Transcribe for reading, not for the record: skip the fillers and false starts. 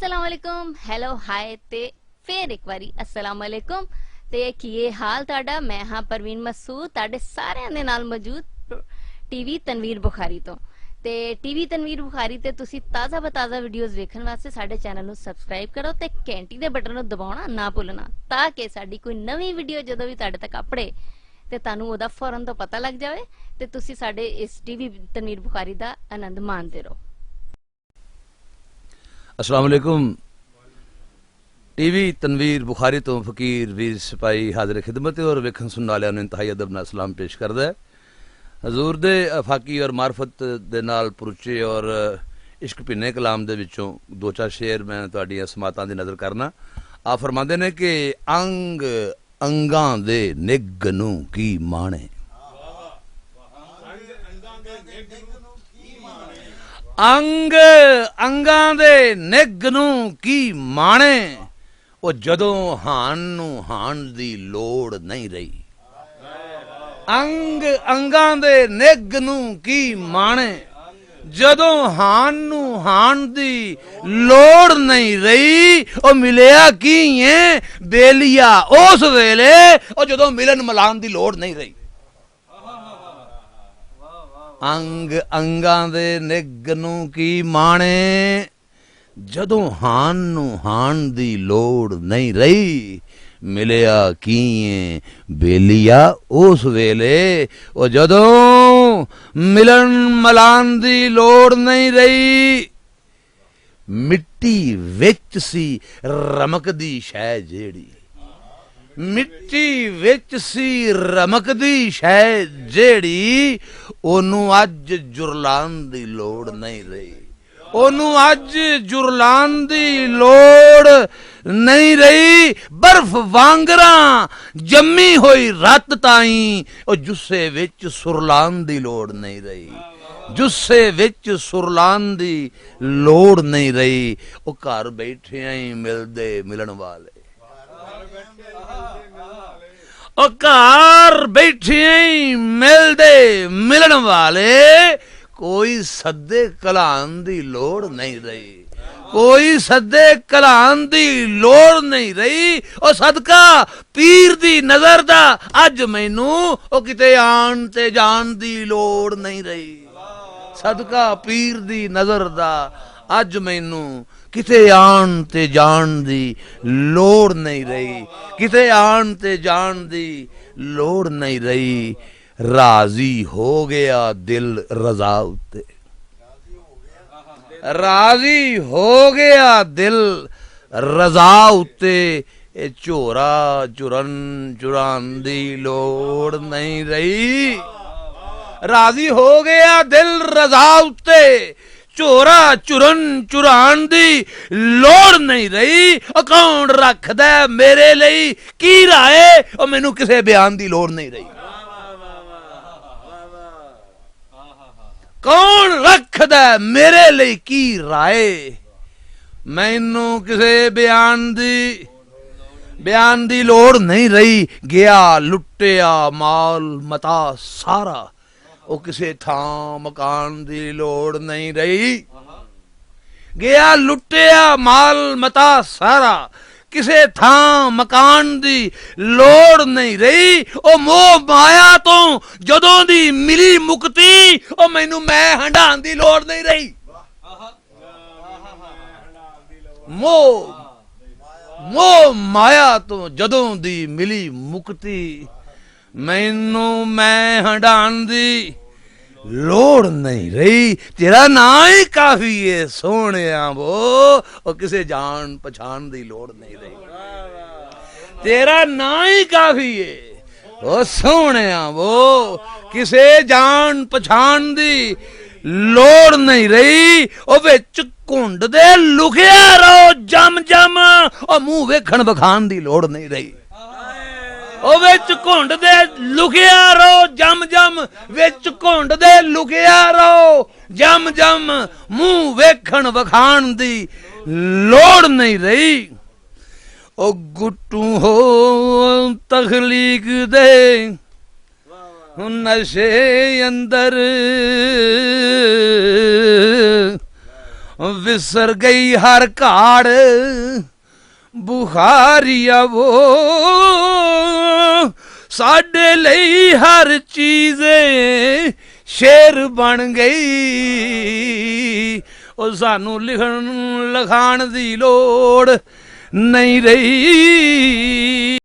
अस्सलाम वालेकुम hello hi ते फिर एक बारी अस्सलाम वालेकुम ते की हाल ताड़ा। मैं हाँ परवीन मसूद ताड़े सारे दे नाल मौजूद टीवी तनवीर बुखारी तो ते टीवी तनवीर बुखारी ते तुसी ताज़ा बताज़ा वीडियोस वेखण वास्ते साडे चैनल नु सब्सक्राइब करो ते घंटी दे बटन नु दबाउणा ना भुल्लना ताकि साडी कोई नवी वीडियो जदों भी ताड़े तक अपड़े ते तानू ओदा फौरन तो पता लग जाए ते तुसी साडे इस टीवी तनवीर बुखारी दा आनंद माणदे रहो। अस्सलाम वालेकुम। टीवी तनवीर बुखारी तो फकीर वीर सिपाही हाजिर खिदमत और वेखन सुनने वाले इंतहाई अदब नाल सलाम पेश करदा है। हजूर दे अफाकी और मार्फत दे नाल पुरचे और इश्क भिन्ने कलाम दे विचों दो चार शेर मैं तुहाडियां समातां दी नज़र करना। आ फरमांदे ने कि अंग अंगां दे निग नूं की माणे, अंग अंगां दे निग नूं की माणे, ओ जदों हान नूं हान दी लोड़ नहीं रही। अंग अंगां दे निग नूं की माणे, जदों हान नूं हान दी लोड़ नहीं रही। ओ मिलिया की है बेलिया उस वेले, ओ जदों मिलन मिलान दी लोड़ नहीं रही। अंग अंगां दे निग नूं की माणे, जदों हान नूं हान दी लोड़ नहीं रही। मिलिया कीए बेलिया उस वेले, ओ जदों मिलन मलान दी लोड़ नहीं रही। मिट्टी विच सी रमकदी शै जेड़ी, मिट्टी विच सी रमकदी शै जेड़ी, ओनू अज जुरलान दी लोड़ नहीं रही। ओनू अज जुरलान दी लोड़ नहीं रही। बर्फ वांगरा जम्मी होई रत ताई, ओ जुस्से विच सुरलान दी लोड़ नहीं रही। जुस्से विच सुरलान दी लोड़ नहीं रही। ओ घर बैठे ही मिलदे मिलन वाले, ओ घर बैठे ही मिलदे मिलन वाले, कोई सदे कलान दी लोड़ नहीं रही। कोई सदे कलान दी लोड़ नहीं रही। ओ सदका पीर दी नजर दा अज मैनू, ओ किते आन ते जान दी लोड़ नहीं रही। सदका पीर दी नजर दा अज मैनू, किते आन ते जान दी लोड़ नहीं रही। किते आन ते जान दी लोड़ नहीं रही। राजी हो गया दिल रजा उत्ते, राजी हो गया दिल रजा उत्ते, झोरा चुरन चुरान दी लोड़ नहीं रही। राजी हो गया दिल रजा उत्ते, झोरा चुरन चुरान दी लोड़ नहीं रही। कौन रखदा मेरे लिए की राय, और मैनू किसे बयान दी लोड़ नहीं रही। कौन रखदा मेरे लिए की राय, मैनू किसे बयान दी लोड़ नहीं रही। गया लुटिया माल मता सारा, ओ किसे थां मकान दी लोड़ नहीं रही। गया लुटिया माल मता सारा, किसे थां मकान दी लोड़ नहीं रही। ओ मोह माया तो जदों दी मिली मुक्ति, ओ मैनू मैं हंडान दी लोड़ नहीं रही। मोह माया तो जदों दी मिली मुक्ति, मैनू मैं हंडान दी लोड़ नहीं रही। तेरा ना ही काफी है सोने वो, और किसे जान पछान दी लोड़ नहीं रही। तेरा ना ही काफी है ओ सोने वो, किसे जान पछान दी लोड़ नहीं रही। ओ विच घुंड दे लुकिया रहो जम जम, और मुंह वेखण बखान दी लोड़ नहीं रही। ओ विच घुंड दे लुकिया रहो जम जम, विच घुंड दे लुकिया रहो जम जम, मुंह वेखण बखान दी लोड़ नहीं रही। ओ गुट्टू हो तखलीक दे नशे अंदर, विसर गई हर काड़ बुखारिया वो साडे लई हर चीज शेर बन गई ओ सानू लिखण लिखाण दी लोड़ नहीं रही।